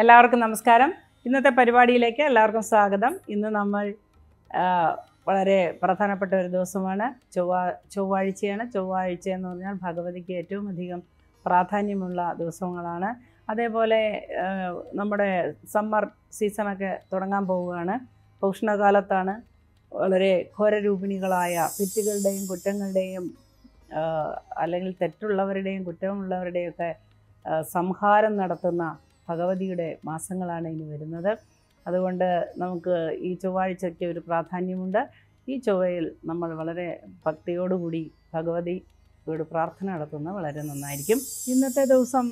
എല്ലാവർക്കും നമസ്കാരം. ഇന്നത്തെ പരിപാടിയിലേക്ക് എല്ലാവർക്കും സ്വാഗതം. ഇന്ന് നമ്മൾ വളരെ പ്രധാനപ്പെട്ട ഒരു ദിവസമാണ്. ചൊവ്വാഴ്ചയാണ്. ചൊവ്വാഴ്ച എന്ന് പറഞ്ഞാൽ ഭഗവതിക്ക് ഏറ്റവും അധികം പ്രാധാന്യമുള്ള ദിവസങ്ങളാണ്. അതേപോലെ നമ്മുടെ സമ്മർ സീസണൊക്കെ തുടങ്ങാൻ പോവുകയാണ്. ഉഷ്ണകാലത്താണ്. വളരെ ഘോരരൂപിണികളായ തെറ്റുകളുടെയും കുറ്റങ്ങളുടെയും അല്ലെങ്കിൽ തെറ്റുള്ളവരുടെയും കുറ്റമുള്ളവരുടെയൊക്കെ സംഹാരം നടത്തുന്ന ഭഗവതിയുടെ മാസങ്ങളാണ് ഇനി വരുന്നത്. അതുകൊണ്ട് നമുക്ക് ഈ ചൊവ്വാഴ്ചയ്ക്ക് ഒരു പ്രാധാന്യമുണ്ട്. ഈ ചൊവ്വയിൽ നമ്മൾ വളരെ ഭക്തിയോടുകൂടി ഭഗവതിയോട് പ്രാർത്ഥന നടത്തുന്നത് വളരെ നന്നായിരിക്കും. ഇന്നത്തെ ദിവസം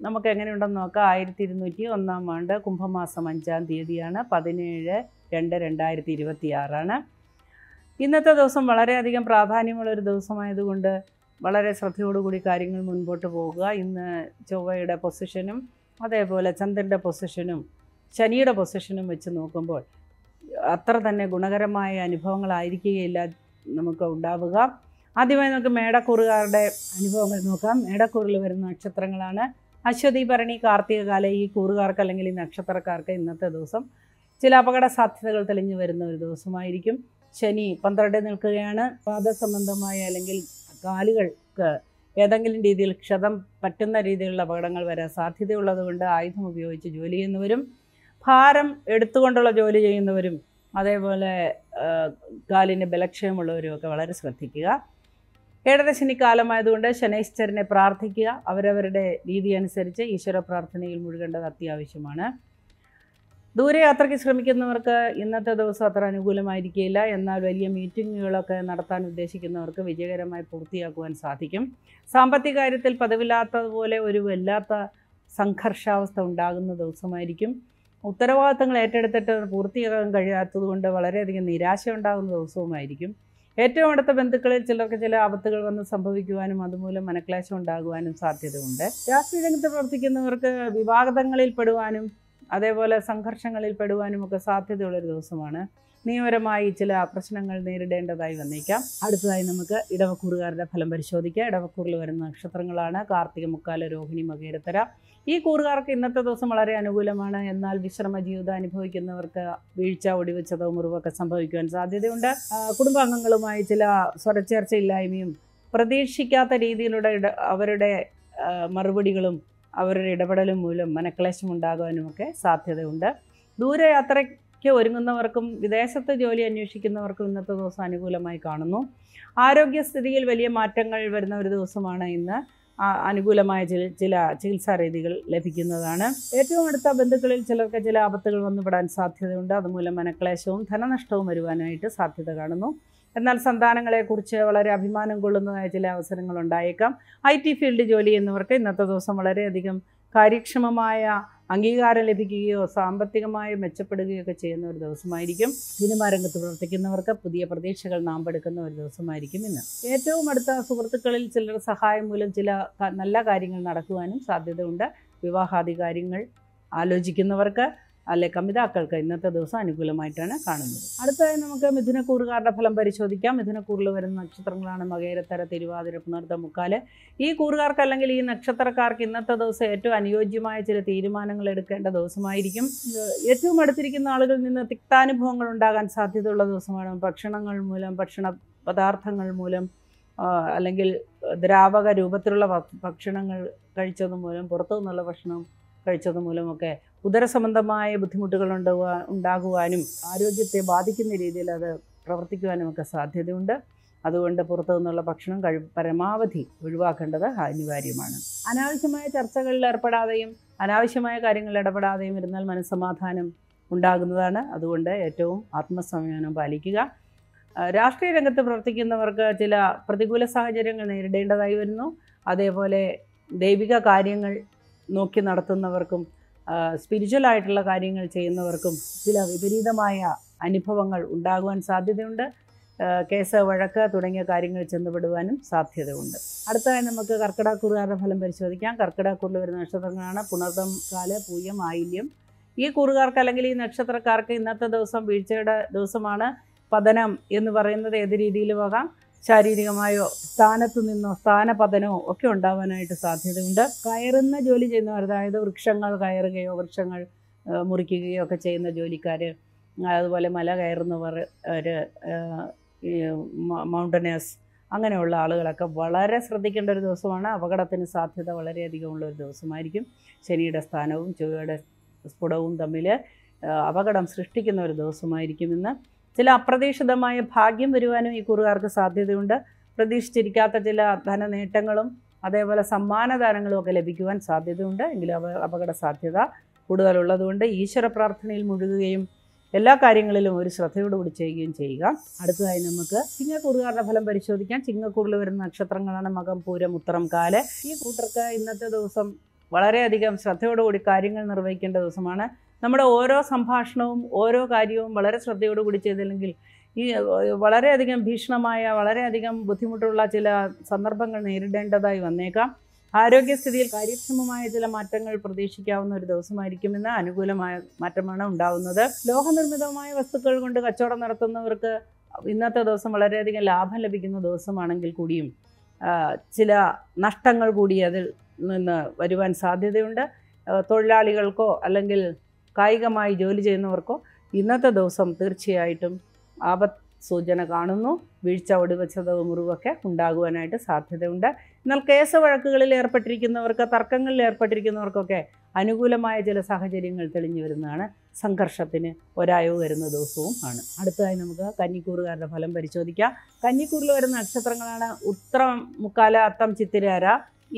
നമുക്ക് എങ്ങനെയുണ്ടെന്ന് നോക്കാം. 1201 ആണ്ട് കുംഭമാസം 5-ാം തീയതിയാണ്. 17/2/2026 ഇന്നത്തെ ദിവസം വളരെയധികം പ്രാധാന്യമുള്ളൊരു ദിവസമായതുകൊണ്ട് വളരെ ശ്രദ്ധയോടുകൂടി കാര്യങ്ങൾ മുൻപോട്ട് പോവുക. ഇന്ന് ചൊവ്വയുടെ പൊസിഷനും അതേപോലെ ചന്ദ്രൻ്റെ പൊസിഷനും ശനിയുടെ പൊസിഷനും വെച്ച് നോക്കുമ്പോൾ അത്ര തന്നെ ഗുണകരമായ അനുഭവങ്ങളായിരിക്കുകയില്ല നമുക്ക് ഉണ്ടാവുക. ആദ്യമായി നമുക്ക് മേടക്കൂറുകാരുടെ അനുഭവങ്ങൾ നോക്കാം. മേടക്കൂറിൽ വരുന്ന നക്ഷത്രങ്ങളാണ് അശ്വതി, ഭരണി, കാർത്തികകാല. ഈ കൂറുകാർക്ക് അല്ലെങ്കിൽ ഈ നക്ഷത്രക്കാർക്ക് ഇന്നത്തെ ദിവസം ചില അപകട സാധ്യതകൾ തെളിഞ്ഞു വരുന്ന ഒരു ദിവസമായിരിക്കും. ശനി 12 നിൽക്കുകയാണ്. പാദസംബന്ധമായ അല്ലെങ്കിൽ കാലുകൾക്ക് ഏതെങ്കിലും രീതിയിൽ ക്ഷതം പറ്റുന്ന രീതിയിലുള്ള അപകടങ്ങൾ വരാൻ സാധ്യതയുള്ളതുകൊണ്ട് ആയുധം ഉപയോഗിച്ച് ജോലി ചെയ്യുന്നവരും ഭാരം എടുത്തുകൊണ്ടുള്ള ജോലി ചെയ്യുന്നവരും അതേപോലെ കാലിന് ബലക്ഷയമുള്ളവരും ഒക്കെ വളരെ ശ്രദ്ധിക്കുക. 7ര ശനിക്കാലമായതുകൊണ്ട് ശനൈശ്വരനെ പ്രാർത്ഥിക്കുക. അവരവരുടെ രീതി അനുസരിച്ച് ഈശ്വര പ്രാർത്ഥനയിൽ മുഴുകേണ്ടത് അത്യാവശ്യമാണ്. ദൂരയാത്രയ്ക്ക് ശ്രമിക്കുന്നവർക്ക് ഇന്നത്തെ ദിവസം അത്ര അനുകൂലമായിരിക്കില്ല. എന്നാൽ വലിയ മീറ്റിങ്ങുകളൊക്കെ നടത്താൻ ഉദ്ദേശിക്കുന്നവർക്ക് വിജയകരമായി പൂർത്തിയാക്കുവാൻ സാധിക്കും. സാമ്പത്തിക കാര്യത്തിൽ പതിവില്ലാത്തതുപോലെ ഒരു വല്ലാത്ത സംഘർഷാവസ്ഥ ഉണ്ടാകുന്ന ദിവസമായിരിക്കും. ഉത്തരവാദിത്തങ്ങൾ ഏറ്റെടുത്തിട്ട് പൂർത്തിയാക്കാൻ കഴിയാത്തതുകൊണ്ട് വളരെയധികം നിരാശ ഉണ്ടാകുന്ന ദിവസവുമായിരിക്കും. ഏറ്റവും അടുത്ത ബന്ധുക്കളിൽ ചിലർക്ക് ചില ആപത്തുകൾ വന്ന് സംഭവിക്കുവാനും അതുമൂലം മനക്ലേശം ഉണ്ടാകുവാനും സാധ്യതയുണ്ട്. രാഷ്ട്രീയ രംഗത്ത് പ്രവർത്തിക്കുന്നവർക്ക് വിവാദങ്ങളിൽ പെടുവാനും അതേപോലെ സംഘർഷങ്ങളിൽ പെടുവാനും ഒക്കെ സാധ്യതയുള്ളൊരു ദിവസമാണ്. നിയമപരമായി ചില പ്രശ്നങ്ങൾ നേരിടേണ്ടതായി വന്നേക്കാം. അടുത്തതായി നമുക്ക് ഇടവക്കൂറുകാരുടെ ഫലം പരിശോധിക്കാം. ഇടവക്കൂറിൽ വരുന്ന നക്ഷത്രങ്ങളാണ് കാർത്തിക, മുക്കാല, രോഹിണി, മകേരത്തര. ഈ കൂറുകാർക്ക് ഇന്നത്തെ ദിവസം വളരെ അനുകൂലമാണ്. എന്നാൽ വിശ്രമ ജീവിതം അനുഭവിക്കുന്നവർക്ക് വീഴ്ച, ഒടിവെച്ചതോ മുറിവൊക്കെ സംഭവിക്കുവാൻ സാധ്യതയുണ്ട്. കുടുംബാംഗങ്ങളുമായി ചില സ്വരച്ചേർച്ചയില്ലായ്മയും പ്രതീക്ഷിക്കാത്ത രീതിയിലുള്ള അവരുടെ മറുപടികളും അവരുടെ ഇടപെടലും മൂലം മനക്ലേശം ഉണ്ടാകാനുമൊക്കെ സാധ്യതയുണ്ട്. ദൂരയാത്രയ്ക്ക് ഒരുങ്ങുന്നവർക്കും വിദേശത്ത് ജോലി അന്വേഷിക്കുന്നവർക്കും ഇന്നത്തെ ദിവസം അനുകൂലമായി കാണുന്നു. ആരോഗ്യസ്ഥിതിയിൽ വലിയ മാറ്റങ്ങൾ വരുന്ന ഒരു ദിവസമാണ് ഇന്ന്. അനുകൂലമായ ചില ചികിത്സാ രീതികൾ ലഭിക്കുന്നതാണ്. ഏറ്റവും അടുത്ത ബന്ധുക്കളിൽ ചിലർക്ക് ചില ആപത്തുകൾ വന്നുപെടാൻ സാധ്യതയുണ്ട്. അതുമൂലം മനക്ലേശവും ധനനഷ്ടവും വരുവാനായിട്ട് സാധ്യത കാണുന്നു. എന്നാൽ സന്താനങ്ങളെക്കുറിച്ച് വളരെ അഭിമാനം കൊള്ളുന്നതായ ചില അവസരങ്ങൾ ഉണ്ടായേക്കാം. IT ഫീൽഡ് ജോലി ചെയ്യുന്നവർക്ക് ഇന്നത്തെ ദിവസം വളരെയധികം കാര്യക്ഷമമായ അംഗീകാരം ലഭിക്കുകയോ സാമ്പത്തികമായി മെച്ചപ്പെടുകയോ ഒക്കെ ചെയ്യുന്ന ഒരു ദിവസമായിരിക്കും. സിനിമാ രംഗത്ത് പ്രവർത്തിക്കുന്നവർക്ക് പുതിയ പ്രതീക്ഷകൾ നാമ്പെടുക്കുന്ന ഒരു ദിവസമായിരിക്കും ഇന്ന്. ഏറ്റവും അടുത്ത സുഹൃത്തുക്കളിൽ ചിലർ സഹായം മൂലം ചില നല്ല കാര്യങ്ങൾ നടക്കുവാനും സാധ്യതയുണ്ട്. വിവാഹാദി കാര്യങ്ങൾ ആലോചിക്കുന്നവർക്ക് അല്ലെ കമിതാക്കൾക്ക് ഇന്നത്തെ ദിവസം അനുകൂലമായിട്ടാണ് കാണുന്നത്. അടുത്തതായി നമുക്ക് മിഥുനക്കൂറുകാരുടെ ഫലം പരിശോധിക്കാം. മിഥുനക്കൂറിൽ വരുന്ന നക്ഷത്രങ്ങളാണ് മകേരത്തര, തിരുവാതിര, പുണർതം, മുക്കാല്. ഈ കൂറുകാർക്ക് അല്ലെങ്കിൽ ഈ നക്ഷത്രക്കാർക്ക് ഇന്നത്തെ ദിവസം ഏറ്റവും അനുയോജ്യമായ ചില തീരുമാനങ്ങൾ എടുക്കേണ്ട ദിവസമായിരിക്കും. ഏറ്റവും അടുത്തിരിക്കുന്ന ആളുകളിൽ നിന്ന് തിക്താനുഭവങ്ങൾ ഉണ്ടാകാൻ സാധ്യതയുള്ള ദിവസമാണ്. ഭക്ഷണങ്ങൾ മൂലം, ഭക്ഷണ പദാർത്ഥങ്ങൾ മൂലം അല്ലെങ്കിൽ ദ്രാവക രൂപത്തിലുള്ള ഭക്ഷണങ്ങൾ കഴിച്ചത് മൂലം, പുറത്തു നിന്നുള്ള ഭക്ഷണം കഴിച്ചത് മൂലമൊക്കെ ഉദരസംബന്ധമായ ബുദ്ധിമുട്ടുകൾ ഉണ്ടാകുവാനും ആരോഗ്യത്തെ ബാധിക്കുന്ന രീതിയിൽ അത് പ്രവർത്തിക്കുവാനും ഒക്കെ സാധ്യതയുണ്ട്. അതുകൊണ്ട് പുറത്തു നിന്നുള്ള ഭക്ഷണം പരമാവധി ഒഴിവാക്കേണ്ടത് അനിവാര്യമാണ്. അനാവശ്യമായ ചർച്ചകളിൽ ഏർപ്പെടാതെയും അനാവശ്യമായ കാര്യങ്ങളിൽ ഇടപെടാതെയും ഇരുന്നാൽ മനസ്സമാധാനം ഉണ്ടാകുന്നതാണ്. അതുകൊണ്ട് ഏറ്റവും ആത്മസംയമനം പാലിക്കുക. രാഷ്ട്രീയ രംഗത്ത് പ്രവർത്തിക്കുന്നവർക്ക് ചില പ്രതികൂല സാഹചര്യങ്ങൾ നേരിടേണ്ടതായി വരുന്നു. അതേപോലെ ദൈവിക കാര്യങ്ങൾ നോക്കി നടത്തുന്നവർക്കും സ്പിരിച്വലായിട്ടുള്ള കാര്യങ്ങൾ ചെയ്യുന്നവർക്കും ചില വിപരീതമായ അനുഭവങ്ങൾ ഉണ്ടാകുവാൻ സാധ്യതയുണ്ട്. കേസ്, വഴക്ക് തുടങ്ങിയ കാര്യങ്ങൾ ചെന്നുപെടുവാനും സാധ്യതയുണ്ട്. അടുത്തതായി നമുക്ക് കർക്കിടകക്കൂറുകാരുടെ ഫലം പരിശോധിക്കാം. കർക്കിടകക്കൂറിൽ വരുന്ന നക്ഷത്രങ്ങളാണ് പുണർതം, കാല്, പൂയം, ആയില്യം. ഈ കൂറുകാർക്ക് അല്ലെങ്കിൽ ഈ നക്ഷത്രക്കാർക്ക് ഇന്നത്തെ ദിവസം വീഴ്ചയുടെ ദിവസമാണ്. പതനം എന്ന് പറയുന്നത് ഏത് രീതിയിലുമാകാം. ശാരീരികമായോ സ്ഥാനത്തു നിന്നോ സ്ഥാനപതനമോ ഒക്കെ ഉണ്ടാവാനായിട്ട് സാധ്യതയുണ്ട്. കയറുന്ന ജോലി ചെയ്യുന്നവർ, അതായത് വൃക്ഷങ്ങൾ കയറുകയോ വൃക്ഷങ്ങൾ മുറിക്കുകയോ ഒക്കെ ചെയ്യുന്ന ജോലിക്കാർ, അതുപോലെ മല കയറുന്നവർ, ഈ മൗണ്ടനേഴ്സ്, അങ്ങനെയുള്ള ആളുകളൊക്കെ വളരെ ശ്രദ്ധിക്കേണ്ട ഒരു ദിവസമാണ്. അപകടത്തിന് സാധ്യത വളരെയധികം ഉള്ള ഒരു ദിവസമായിരിക്കും. ശനിയുടെ സ്ഥാനവും ചൊവ്വയുടെ സ്ഫുടവും തമ്മിൽ അപകടം സൃഷ്ടിക്കുന്ന ഒരു ദിവസമായിരിക്കും ഇന്ന്. ചില അപ്രതീക്ഷിതമായ ഭാഗ്യം വരുവാനും ഈ കൂറുകാർക്ക് സാധ്യതയുണ്ട്. പ്രതീക്ഷിച്ചിരിക്കാത്ത ചില ധനനേട്ടങ്ങളും അതേപോലെ സമ്മാനദാനങ്ങളും ഒക്കെ ലഭിക്കുവാൻ സാധ്യതയുണ്ട്. എങ്കിലും അപകട സാധ്യത കൂടുതലുള്ളതുകൊണ്ട് ഈശ്വര പ്രാർത്ഥനയിൽ മുഴുകുകയും എല്ലാ കാര്യങ്ങളിലും ഒരു ശ്രദ്ധയോടുകൂടി ചെയ്യുകയും ചെയ്യുക. അടുത്തതായി നമുക്ക് ചിങ്ങക്കൂറുകാരുടെ ഫലം പരിശോധിക്കാം. ചിങ്ങക്കൂറിൽ വരുന്ന നക്ഷത്രങ്ങളാണ് മകം, പൂരം, ഉത്തരം, കാല്. ഈ കൂട്ടർക്ക് ഇന്നത്തെ ദിവസം വളരെയധികം ശ്രദ്ധയോടുകൂടി കാര്യങ്ങൾ നിർവഹിക്കേണ്ട ദിവസമാണ്. നമ്മുടെ ഓരോ സംഭാഷണവും ഓരോ കാര്യവും വളരെ ശ്രദ്ധയോടുകൂടി ചെയ്തില്ലെങ്കിൽ ഈ വളരെയധികം ഭീഷണമായ, വളരെയധികം ബുദ്ധിമുട്ടുള്ള ചില സന്ദർഭങ്ങൾ നേരിടേണ്ടതായി വന്നേക്കാം. ആരോഗ്യസ്ഥിതിയിൽ കാര്യക്ഷമമായ ചില മാറ്റങ്ങൾ പ്രതീക്ഷിക്കാവുന്ന ഒരു ദിവസമായിരിക്കുമെന്ന്. അനുകൂലമായ മാറ്റമാണ് ഉണ്ടാകുന്നത്. ലോഹനിർമ്മിതമായ വസ്തുക്കൾ കൊണ്ട് കച്ചവടം നടത്തുന്നവർക്ക് ഇന്നത്തെ ദിവസം വളരെയധികം ലാഭം ലഭിക്കുന്ന ദിവസമാണെങ്കിൽ കൂടിയും ചില നഷ്ടങ്ങൾ കൂടി അതിൽ നിന്ന് വരുവാൻ സാധ്യതയുണ്ട്. തൊഴിലാളികൾക്കോ അല്ലെങ്കിൽ കായികമായി ജോലി ചെയ്യുന്നവർക്കോ ഇന്നത്തെ ദിവസം തീർച്ചയായിട്ടും ആപത്ത് സൂചന കാണുന്നു. വീഴ്ച, ഒടിവച്ചതവ്, മുറിവൊക്കെ ഉണ്ടാകുവാനായിട്ട് സാധ്യതയുണ്ട്. എന്നാൽ കേസ് വഴക്കുകളിൽ ഏർപ്പെട്ടിരിക്കുന്നവർക്ക്, തർക്കങ്ങളിൽ ഏർപ്പെട്ടിരിക്കുന്നവർക്കൊക്കെ അനുകൂലമായ ചില സാഹചര്യങ്ങൾ തെളിഞ്ഞു വരുന്നതാണ്. സംഘർഷത്തിന് ഒരയവ് വരുന്ന ദിവസവും ആണ്. അടുത്തതായി നമുക്ക് കന്നിക്കൂറുകാരുടെ ഫലം പരിശോധിക്കാം. കന്നിക്കൂറിൽ വരുന്ന നക്ഷത്രങ്ങളാണ് ഉത്രം, മുക്കാല, അത്തം, ചിത്തിരര.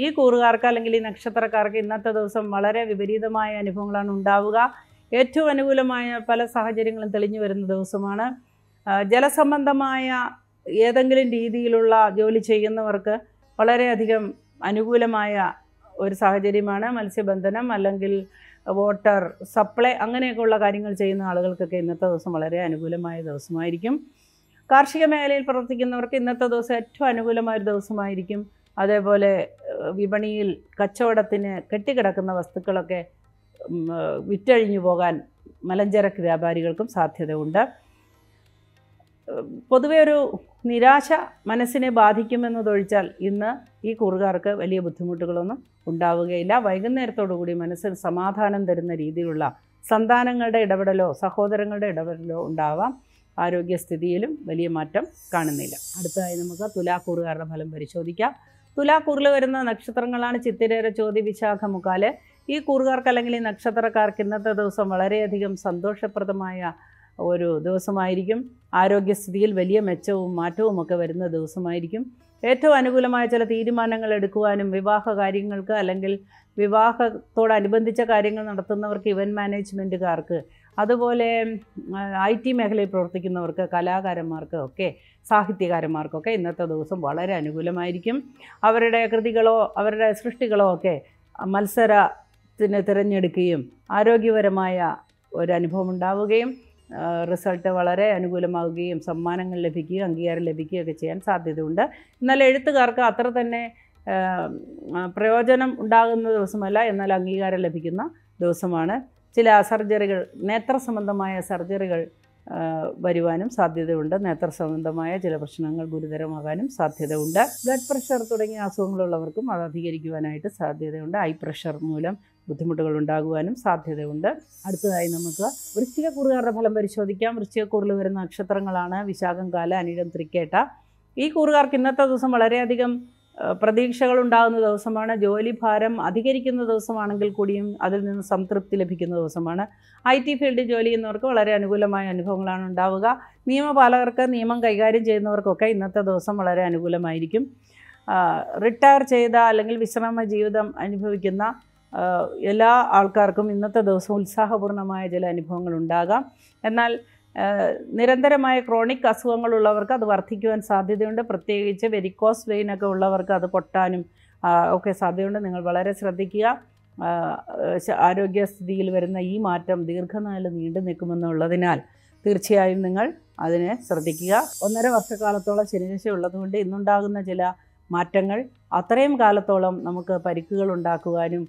ഈ കൂറുകാർക്ക് അല്ലെങ്കിൽ ഈ നക്ഷത്രക്കാർക്ക് ഇന്നത്തെ ദിവസം വളരെ വിപരീതമായ അനുഭവങ്ങളാണ് ഉണ്ടാവുക. ഏറ്റവും അനുകൂലമായ പല സാഹചര്യങ്ങളും തെളിഞ്ഞു വരുന്ന ദിവസമാണ്. ജലസംബന്ധമായ ഏതെങ്കിലും രീതിയിലുള്ള ജോലി ചെയ്യുന്നവർക്ക് വളരെയധികം അനുകൂലമായ ഒരു സാഹചര്യമാണ്. മത്സ്യബന്ധനം അല്ലെങ്കിൽ വാട്ടർ സപ്ലൈ അങ്ങനെയൊക്കെയുള്ള കാര്യങ്ങൾ ചെയ്യുന്ന ആളുകൾക്കൊക്കെ ഇന്നത്തെ ദിവസം വളരെ അനുകൂലമായ ദിവസമായിരിക്കും. കാർഷിക മേഖലയിൽ പ്രവർത്തിക്കുന്നവർക്ക് ഇന്നത്തെ ദിവസം ഏറ്റവും അനുകൂലമായൊരു ദിവസമായിരിക്കും. അതേപോലെ വിപണിയിൽ കച്ചവടത്തിന് കെട്ടിക്കിടക്കുന്ന വസ്തുക്കളൊക്കെ വിറ്റഴിഞ്ഞു പോകാൻ മലഞ്ചരക്ക് വ്യാപാരികൾക്കും സാധ്യതയുണ്ട്. പൊതുവെ ഒരു നിരാശ മനസ്സിനെ ബാധിക്കുമെന്നതൊഴിച്ചാൽ ഇന്ന് ഈ കൂറുകാർക്ക് വലിയ ബുദ്ധിമുട്ടുകളൊന്നും ഉണ്ടാവുകയില്ല. വൈകുന്നേരത്തോടുകൂടി മനസ്സിന് സമാധാനം തരുന്ന രീതിയിലുള്ള സന്താനങ്ങളുടെ ഇടപെടലോ സഹോദരങ്ങളുടെ ഇടപെടലോ ഉണ്ടാവാം. ആരോഗ്യസ്ഥിതിയിലും വലിയ മാറ്റം കാണുന്നില്ല. അടുത്തതായി നമുക്ക് തുലാക്കൂറുകാരുടെ ഫലം പരിശോധിക്കാം. തുലാക്കൂറിൽ വരുന്ന നക്ഷത്രങ്ങളാണ് ചിത്തിരേര, ചോതി, വിശാഖ, മുക്കാല്. ഈ കൂറുകാർക്ക് അല്ലെങ്കിൽ ഈ നക്ഷത്രക്കാർക്ക് ഇന്നത്തെ ദിവസം വളരെയധികം സന്തോഷപ്രദമായ ഒരു ദിവസമായിരിക്കും. ആരോഗ്യസ്ഥിതിയിൽ വലിയ മെച്ചവും മാറ്റവും ഒക്കെ വരുന്ന ദിവസമായിരിക്കും. ഏറ്റവും അനുകൂലമായ ചില തീരുമാനങ്ങൾ എടുക്കുവാനും വിവാഹ കാര്യങ്ങൾക്ക് അല്ലെങ്കിൽ വിവാഹത്തോടനുബന്ധിച്ച കാര്യങ്ങൾ നടത്തുന്നവർക്ക്, ഇവൻറ്റ് മാനേജ്മെൻറ്റുകാർക്ക്, അതുപോലെ IT മേഖലയിൽ പ്രവർത്തിക്കുന്നവർക്ക്, കലാകാരന്മാർക്ക് ഒക്കെ, സാഹിത്യകാരന്മാർക്കൊക്കെ ഇന്നത്തെ ദിവസം വളരെ അനുകൂലമായിരിക്കും. അവരുടെ കൃതികളോ അവരുടെ സൃഷ്ടികളോ ഒക്കെ മത്സരത്തിന് തിരഞ്ഞെടുക്കുകയും ആരോഗ്യപരമായ ഒരനുഭവം ഉണ്ടാവുകയും റിസൾട്ട് വളരെ അനുകൂലമാവുകയും സമ്മാനങ്ങൾ ലഭിക്കുകയും അംഗീകാരം ലഭിക്കുകയൊക്കെ ചെയ്യാൻ സാധ്യതയുണ്ട്. എന്നാൽ എഴുത്തുകാർക്ക് അത്ര തന്നെ പ്രയോജനം ഉണ്ടാകുന്ന ദിവസമല്ല, എന്നാൽ അംഗീകാരം ലഭിക്കുന്ന ദിവസമാണ്. ചില സർജറികൾ, നേത്ര സംബന്ധമായ സർജറികൾ വരുവാനും സാധ്യതയുണ്ട്. നേത്ര സംബന്ധമായ ചില പ്രശ്നങ്ങൾ ഗുരുതരമാകാനും സാധ്യതയുണ്ട്. ബ്ലഡ് പ്രഷർ തുടങ്ങിയ അസുഖങ്ങളുള്ളവർക്കും അത് അധികരിക്കുവാനായിട്ട് സാധ്യതയുണ്ട്. ഹൈ പ്രഷർ മൂലം ബുദ്ധിമുട്ടുകൾ ഉണ്ടാകുവാനും സാധ്യതയുണ്ട്. അടുത്തതായി നമുക്ക് വൃശ്ചികക്കൂറുകാരുടെ ഫലം പരിശോധിക്കാം. വൃശ്ചികക്കൂറിൽ വരുന്ന നക്ഷത്രങ്ങളാണ് വിശാഖം, കാല, അനിഴം, തൃക്കേട്ട. ഈ കൂറുകാർക്ക് ഇന്നത്തെ ദിവസം വളരെയധികം പ്രതീക്ഷകളുണ്ടാകുന്ന ദിവസമാണ്. ജോലിഭാരം അധികരിക്കുന്ന ദിവസമാണെങ്കിൽ കൂടിയും അതിൽ നിന്ന് സംതൃപ്തി ലഭിക്കുന്ന ദിവസമാണ്. IT ഫീൽഡിൽ ജോലി ചെയ്യുന്നവർക്ക് വളരെ അനുകൂലമായ അനുഭവങ്ങളാണ് ഉണ്ടാവുക. നിയമപാലകർക്ക്, നിയമം കൈകാര്യം ചെയ്യുന്നവർക്കൊക്കെ ഇന്നത്തെ ദിവസം വളരെ അനുകൂലമായിരിക്കും. റിട്ടയർ ചെയ്ത അല്ലെങ്കിൽ വിശ്രമ ജീവിതം അനുഭവിക്കുന്ന എല്ലാ ആൾക്കാർക്കും ഇന്നത്തെ ദിവസം ഉത്സാഹപൂർണ്ണമായ ചില അനുഭവങ്ങൾ ഉണ്ടാകാം. എന്നാൽ നിരന്തരമായ ക്രോണിക് അസുഖങ്ങളുള്ളവർക്ക് അത് വർദ്ധിക്കുവാൻ സാധ്യതയുണ്ട്. പ്രത്യേകിച്ച് വെരിക്കോസ് വെയിനൊക്കെ ഉള്ളവർക്ക് അത് പൊട്ടാനും ഒക്കെ സാധ്യതയുണ്ട്. നിങ്ങൾ വളരെ ശ്രദ്ധിക്കുക. ആരോഗ്യസ്ഥിതിയിൽ വരുന്ന ഈ മാറ്റം ദീർഘനാൾ നീണ്ടു നിൽക്കുമെന്നുള്ളതിനാൽ തീർച്ചയായും നിങ്ങൾ അതിനെ ശ്രദ്ധിക്കുക. 1.5 വർഷക്കാലത്തോളം ശനിദശ ഉള്ളതുകൊണ്ട് ഇന്നുണ്ടാകുന്ന ചില മാറ്റങ്ങൾ അത്രയും കാലത്തോളം നമുക്ക് പരിക്കുകൾ ഉണ്ടാക്കുവാനും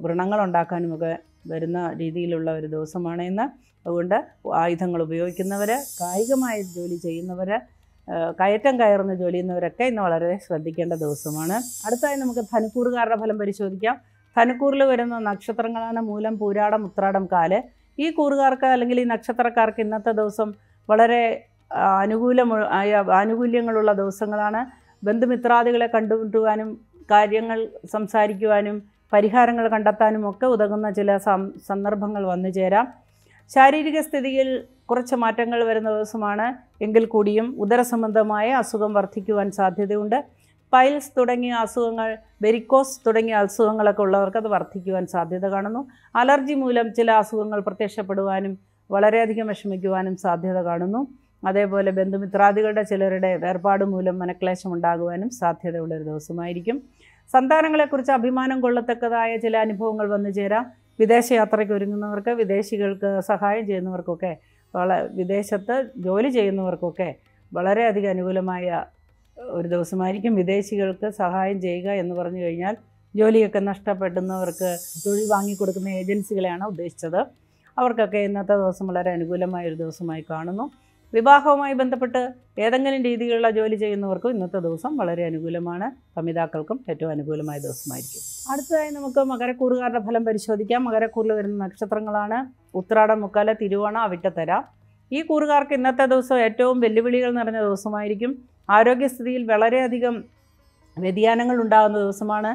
വ്രണങ്ങളുണ്ടാക്കാനുമൊക്കെ വരുന്ന രീതിയിലുള്ള ഒരു ദിവസമാണ് ഇന്ന്. അതുകൊണ്ട് ആയുധങ്ങൾ ഉപയോഗിക്കുന്നവർ, കായികമായ ജോലി ചെയ്യുന്നവർ, കയറ്റം കയറുന്ന ജോലി ചെയ്യുന്നവരൊക്കെ ഇന്ന് വളരെ ശ്രദ്ധിക്കേണ്ട ദിവസമാണ്. അടുത്തതായി നമുക്ക് ധനുക്കൂറുകാരുടെ ഫലം പരിശോധിക്കാം. ധനുക്കൂറിൽ വരുന്ന നക്ഷത്രങ്ങളാണ് മൂലം, പൂരാടം, ഉത്രാടം, കാല്. ഈ കൂറുകാർക്ക് അല്ലെങ്കിൽ ഈ നക്ഷത്രക്കാർക്ക് ഇന്നത്തെ ദിവസം വളരെ ആനുകൂല്യങ്ങളുള്ള ദിവസങ്ങളാണ്. ബന്ധുമിത്രാദികളെ കണ്ടുമുട്ടുവാനും കാര്യങ്ങൾ സംസാരിക്കുവാനും പരിഹാരങ്ങൾ കണ്ടെത്താനും ഒക്കെ ഉതകുന്ന ചില സന്ദർഭങ്ങൾ വന്നു ചേരാം. ശാരീരിക സ്ഥിതിയിൽ കുറച്ച് മാറ്റങ്ങൾ വരുന്ന ദിവസമാണ്. എങ്കിൽ കൂടിയും ഉദരസംബന്ധമായ അസുഖം വർദ്ധിക്കുവാൻ സാധ്യതയുണ്ട്. പൈൽസ് തുടങ്ങിയ അസുഖങ്ങൾ, വെരിക്കോസ് തുടങ്ങിയ അസുഖങ്ങളൊക്കെ ഉള്ളവർക്ക് അത് വർദ്ധിക്കുവാൻ സാധ്യത കാണുന്നു. അലർജി മൂലം ചില അസുഖങ്ങൾ പ്രത്യക്ഷപ്പെടുവാനും വളരെയധികം വിഷമിക്കുവാനും സാധ്യത കാണുന്നു. അതേപോലെ ബന്ധുമിത്രാദികളുടെ ചിലരുടെ വേർപാട് മൂലം മനക്ലേശം ഉണ്ടാകുവാനും സാധ്യതയുള്ളൊരു ദിവസമായിരിക്കും. സന്താനങ്ങളെക്കുറിച്ച് അഭിമാനം കൊള്ളത്തക്കതായ ചില അനുഭവങ്ങൾ വന്നു ചേരാം. വിദേശയാത്രയ്ക്ക് ഒരുങ്ങുന്നവർക്ക്, വിദേശികൾക്ക് സഹായം ചെയ്യുന്നവർക്കൊക്കെ, വിദേശത്ത് ജോലി ചെയ്യുന്നവർക്കൊക്കെ വളരെയധികം അനുകൂലമായ ഒരു ദിവസമായിരിക്കും. വിദേശികൾക്ക് സഹായം ചെയ്യുക എന്ന് പറഞ്ഞു കഴിഞ്ഞാൽ ജോലിയൊക്കെ നഷ്ടപ്പെടുന്നവർക്ക് തൊഴിൽ വാങ്ങിക്കൊടുക്കുന്ന ഏജൻസികളെയാണ് ഉദ്ദേശിച്ചത്. അവർക്കൊക്കെ ഇന്നത്തെ ദിവസം വളരെ അനുകൂലമായ ഒരു ദിവസമായി കാണുന്നു. വിവാഹവുമായി ബന്ധപ്പെട്ട് ഏതെങ്കിലും രീതിയിലുള്ള ജോലി ചെയ്യുന്നവർക്കും ഇന്നത്തെ ദിവസം വളരെ അനുകൂലമാണ്. കമിതാക്കൾക്കും ഏറ്റവും അനുകൂലമായ ദിവസമായിരിക്കും. അടുത്തതായി നമുക്ക് മകരക്കൂറുകാരുടെ ഫലം പരിശോധിക്കാം. മകരക്കൂറിൽ വരുന്ന നക്ഷത്രങ്ങളാണ് ഉത്രാടം, മുക്കാല, തിരുവോണ, അവിട്ടത്തര. ഈ കൂറുകാർക്ക് ഇന്നത്തെ ദിവസം ഏറ്റവും വെല്ലുവിളികൾ നിറഞ്ഞ ദിവസമായിരിക്കും. ആരോഗ്യസ്ഥിതിയിൽ വളരെയധികം വ്യതിയാനങ്ങൾ ഉണ്ടാകുന്ന ദിവസമാണ്.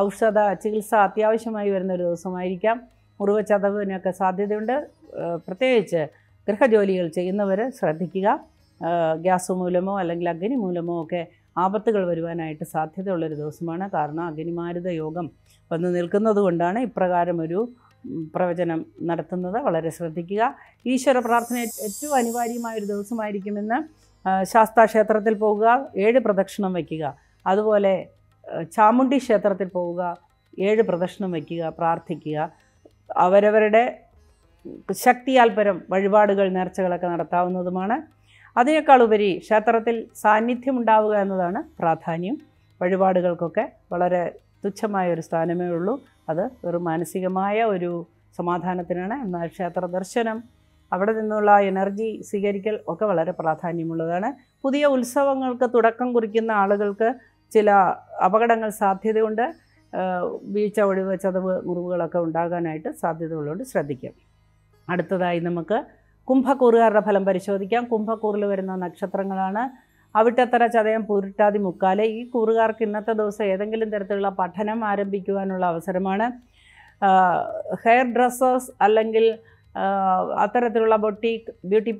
ഔഷധ ചികിത്സ അത്യാവശ്യമായി വരുന്ന ഒരു ദിവസമായിരിക്കാം. മുറിവ് ചതവിനൊക്കെ സാധ്യതയുണ്ട്. പ്രത്യേകിച്ച് ഗൃഹജോലികൾ ചെയ്യുന്നവർ ശ്രദ്ധിക്കുക. ഗ്യാസ് മൂലമോ അല്ലെങ്കിൽ അഗ്നി മൂലമോ ഒക്കെ ആപത്തുകൾ വരുവാനായിട്ട് സാധ്യതയുള്ളൊരു ദിവസമാണ്. കാരണം അഗ്നിമാരുത യോഗം വന്ന് നിൽക്കുന്നത് കൊണ്ടാണ് ഇപ്രകാരം ഒരു പ്രവചനം നടത്തുന്നത്. വളരെ ശ്രദ്ധിക്കുക. ഈശ്വര പ്രാർത്ഥന ഏറ്റവും അനിവാര്യമായൊരു ദിവസമായിരിക്കുമെന്ന്. ശാസ്താ ക്ഷേത്രത്തിൽ പോകുക, 7 പ്രദക്ഷിണം വയ്ക്കുക. അതുപോലെ ചാമുണ്ഡി ക്ഷേത്രത്തിൽ പോവുക, 7 പ്രദക്ഷിണം വയ്ക്കുക, പ്രാർത്ഥിക്കുക. അവരവരുടെ ശക്തിയാൽപരം വഴിപാടുകൾ, നേർച്ചകളൊക്കെ നടത്താവുന്നതുമാണ്. അതിനേക്കാളുപരി ക്ഷേത്രത്തിൽ സാന്നിധ്യം ഉണ്ടാവുക എന്നതാണ് പ്രാധാന്യം. വഴിപാടുകൾക്കൊക്കെ വളരെ തുച്ഛമായൊരു സ്ഥാനമേ ഉള്ളൂ. അത് വെറും മാനസികമായ ഒരു സമാധാനത്തിനാണ്. എന്നാൽ ക്ഷേത്ര ദർശനം, അവിടെ നിന്നുള്ള എനർജി സ്വീകരിക്കൽ ഒക്കെ വളരെ പ്രാധാന്യമുള്ളതാണ്. പുതിയ ഉത്സവങ്ങൾക്ക് തുടക്കം കുറിക്കുന്ന ആളുകൾക്ക് ചില അപകടങ്ങൾ സാധ്യതയുണ്ട്. വീഴ്ച, ഒഴിവ്, ചതവ്, മുറിവുകളൊക്കെ ഉണ്ടാകാനായിട്ട് സാധ്യതയുള്ളതുകൊണ്ട് ശ്രദ്ധിക്കാം. അടുത്തതായി നമുക്ക് കുംഭക്കൂറുകാരുടെ ഫലം പരിശോധിക്കാം. കുംഭക്കൂറിൽ വരുന്ന നക്ഷത്രങ്ങളാണ് അവിട്ടത്തര, ചതയം, പൂരിട്ടാതി, മുക്കാല്. ഈ കൂറുകാർക്ക് ഇന്നത്തെ ദിവസം ഏതെങ്കിലും തരത്തിലുള്ള പഠനം ആരംഭിക്കുവാനുള്ള അവസരമാണ്. ഹെയർ ഡ്രസ്സേഴ്സ് അല്ലെങ്കിൽ അത്തരത്തിലുള്ള ബ്യൂട്ടി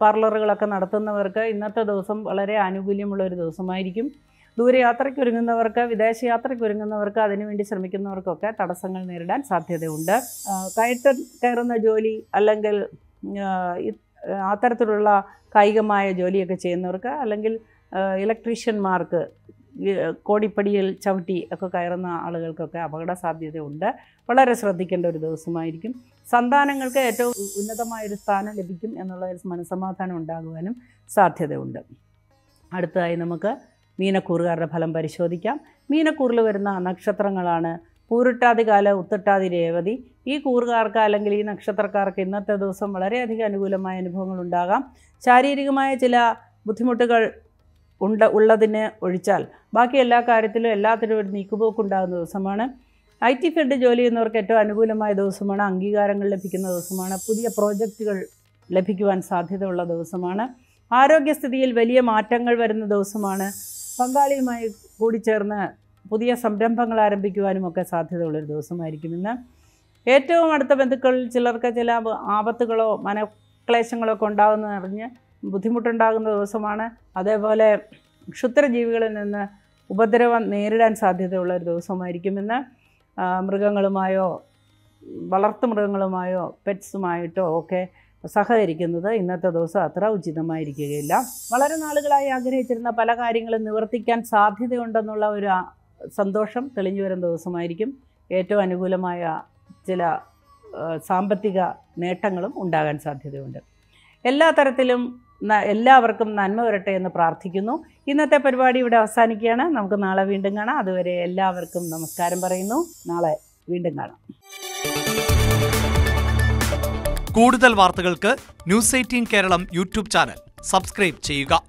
പാർലറുകളൊക്കെ നടത്തുന്നവർക്ക് ഇന്നത്തെ ദിവസം വളരെ ആനുകൂല്യമുള്ള ഒരു ദിവസമായിരിക്കും. ദൂരയാത്രയ്ക്ക് ഒരുങ്ങുന്നവർക്ക്, വിദേശയാത്രയ്ക്ക് ഒരുങ്ങുന്നവർക്ക്, അതിനുവേണ്ടി ശ്രമിക്കുന്നവർക്കൊക്കെ തടസ്സങ്ങൾ നേരിടാൻ സാധ്യതയുണ്ട്. കയറുന്ന ജോലി അല്ലെങ്കിൽ അത്തരത്തിലുള്ള കായികമായ ജോലിയൊക്കെ ചെയ്യുന്നവർക്ക്, അല്ലെങ്കിൽ ഇലക്ട്രീഷ്യന്മാർക്ക്, കോണിപ്പടിയിൽ ചവിട്ടി ഒക്കെ കയറുന്ന ആളുകൾക്കൊക്കെ അപകട സാധ്യതയുണ്ട്. വളരെ ശ്രദ്ധിക്കേണ്ട ഒരു ദിവസമായിരിക്കും. സന്താനങ്ങൾക്ക് ഏറ്റവും ഉന്നതമായൊരു സ്ഥാനം ലഭിക്കും എന്നുള്ള ഒരു മനസ്സമാധാനം ഉണ്ടാകുവാനും സാധ്യതയുണ്ട്. അടുത്തതായി നമുക്ക് മീനക്കൂറുകാരുടെ ഫലം പരിശോധിക്കാം. മീനക്കൂറിൽ വരുന്ന നക്ഷത്രങ്ങളാണ് പൂരിട്ടാതി, കാല, ഉത്രട്ടാതി, രേവതി. ഈ കൂറുകാർക്ക് അല്ലെങ്കിൽ ഈ നക്ഷത്രക്കാർക്ക് ഇന്നത്തെ ദിവസം വളരെയധികം അനുകൂലമായ അനുഭവങ്ങൾ ഉണ്ടാകാം. ശാരീരികമായ ചില ബുദ്ധിമുട്ടുകൾ ഉള്ളതിനെ ഒഴിച്ചാൽ ബാക്കി എല്ലാ കാര്യത്തിലും എല്ലാത്തിനും ഒരു നീക്കുപോക്കുണ്ടാകുന്ന ദിവസമാണ്. IT ഫീൽഡ് ജോലി ചെയ്യുന്നവർക്ക് ഏറ്റവും അനുകൂലമായ ദിവസമാണ്. അംഗീകാരങ്ങൾ ലഭിക്കുന്ന ദിവസമാണ്. പുതിയ പ്രോജക്റ്റുകൾ ലഭിക്കുവാൻ സാധ്യതയുള്ള ദിവസമാണ്. ആരോഗ്യസ്ഥിതിയിൽ വലിയ മാറ്റങ്ങൾ വരുന്ന ദിവസമാണ്. പങ്കാളിയുമായി കൂടിച്ചേർന്ന് പുതിയ സംരംഭങ്ങൾ ആരംഭിക്കുവാനും ഒക്കെ സാധ്യതയുള്ളൊരു ദിവസമായിരിക്കും ഇന്ന്. ഏറ്റവും അടുത്ത ബന്ധുക്കളിൽ ചിലർക്ക് ചില ആപത്തുകളോ മനക്ലേശങ്ങളോ ഒക്കെ ഉണ്ടാകുന്നതറിഞ്ഞ് ബുദ്ധിമുട്ടുണ്ടാകുന്ന ദിവസമാണ്. അതേപോലെ ക്ഷുദ്രജീവികളിൽ നിന്ന് ഉപദ്രവം നേരിടാൻ സാധ്യതയുള്ള ഒരു ദിവസമായിരിക്കും ഇന്ന്. മൃഗങ്ങളുമായോ വളർത്തുമൃഗങ്ങളുമായോ പെറ്റ്സുമായിട്ടോ ഒക്കെ സഹകരിക്കുന്നത് ഇന്നത്തെ ദിവസം അത്ര ഉചിതമായിരിക്കുകയില്ല. വളരെ നാളുകളായി ആഗ്രഹിച്ചിരുന്ന പല കാര്യങ്ങളും നിവർത്തിക്കാൻ സാധ്യതയുണ്ടെന്നുള്ള ഒരു സന്തോഷം തെളിഞ്ഞു വരുന്ന ദിവസമായിരിക്കും. ഏറ്റവും അനുകൂലമായ ചില സാമ്പത്തിക നേട്ടങ്ങളും ഉണ്ടാകാൻ സാധ്യതയുണ്ട്. എല്ലാ തരത്തിലും എല്ലാവർക്കും നന്മ വരട്ടെ എന്ന് പ്രാർത്ഥിക്കുന്നു. ഇന്നത്തെ പരിപാടി ഇവിടെ അവസാനിക്കുകയാണ്. നമുക്ക് നാളെ വീണ്ടും കാണാം. അതുവരെ എല്ലാവർക്കും നമസ്കാരം പറയുന്നു. നാളെ വീണ്ടും കാണാം. കൂടുതൽ വാർത്തകൾക്ക് news 18 Keralam YouTube channel subscribe ചെയ്യുക.